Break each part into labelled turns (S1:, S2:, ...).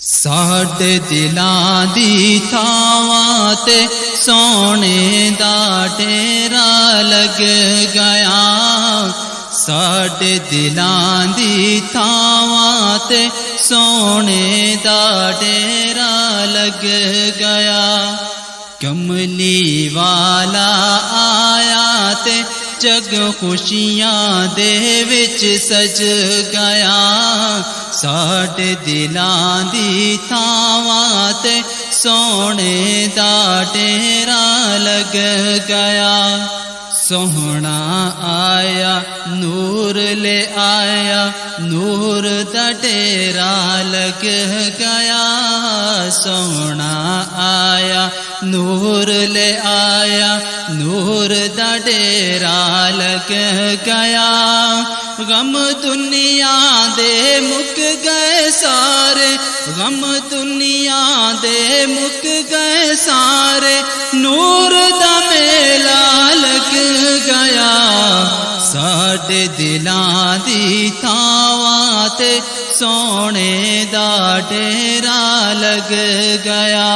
S1: साडे दिलां दी थावां ते सोने दा डेरा लग गया। साडे दिलां दी थावां ते सोने दा डेरा लग गया। कमली वाला आया ते जग खुशियां दे विच सज गया। साडे दिलां दी थावां ते सोने दा डेरा लग गया। सोहना आया नूर ले आया, नूर दा डेरा लग गया। सोहना आया नूर ले आया, नूर दा डेरा लग गया। गम दुनिया दे मुक गए सारे, गम दुनिया दे मुक गए सारे, नूर दा मेला लग गया। साडे दिलां दी थावां ते सोने दा डेरा लग गया।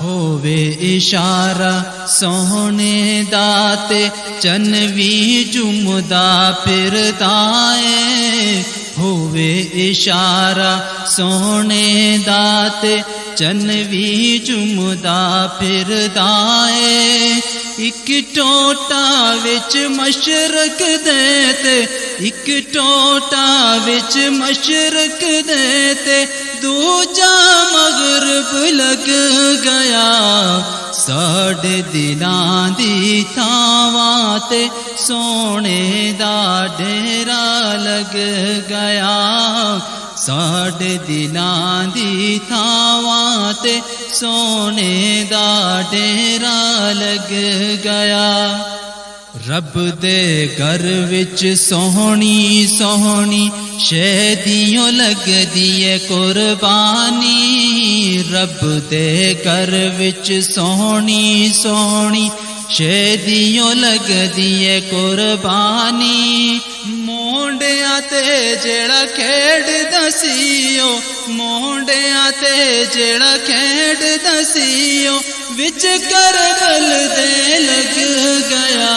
S1: होवे इशारा सोने दाते चन भी जुमदा फिरदा है। होवे इशारा सोने दाते चन भी जुमदा फिरदा है। इक टोटा विच मशरक देते, इक टोटा विच मशरक देते, दूजा मगरब लग गया। साडे दिलां दी थावां ते सोने दा डेरा लग गया। साडे दिलां दी थावां ते सोने दा डेरा लग गया। रब दे घर विच सोहनी सोहनी शैदियों लगदी है कुर्बानी। रब दे घर विच सोहनी सोहनी शैदियों लगदी है कुर्बानी। मोंडिया ते जेड़ा खेड दसियो, मोंडिया ते जेड़ा खेड दसियो, विच करबल दे लग गया।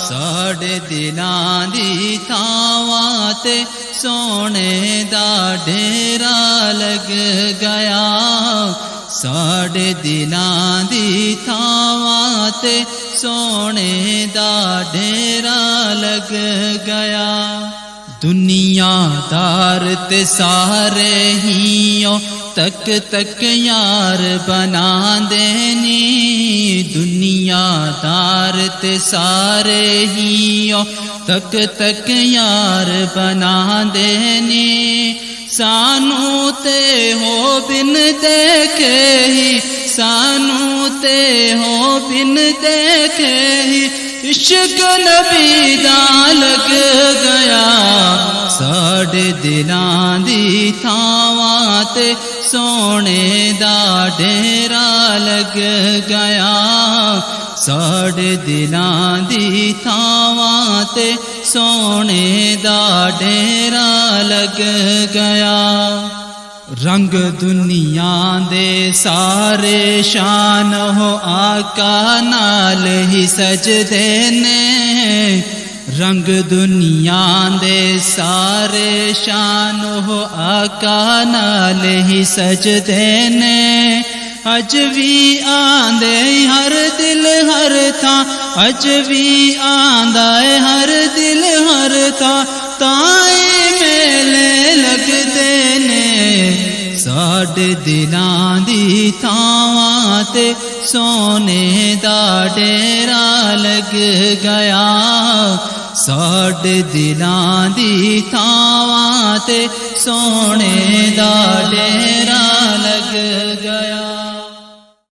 S1: साडे दिलां दी थावां ते सोने दा डेरा लग गया। साडे दिलां दी थावां ते सोने दा डेरा लग गया। दुनियादार ते सारे हियो तक तक यार बना देनी। दुनियादार ते सारे हियो तक तक यार बना देनी। सानू ते हो बिन देखे ही, सानू ते हो बिन देखे ही, इश्क नबी दा लग गया। साडे दिलां दी थावां ते सोने दा डेरा लग गया। साडे दिलां दी थावां ते सोने दा डेरा लग गया। रंग दुनिया दे सारे शान हो आका नाल ही सजदे ने। रंग दुनिया दे सारे शान हो आका नाल ही सजदे ने। अज भी आंदे हर दिल हर था, अज भी आंदा है हर दिल हर था, ताई मेले लगदे ने। साडे दिलां दी थावां ते सोने दा डेरा लग गया। साडे दिलां दी थावां ते सोने दा डेरा लग गया।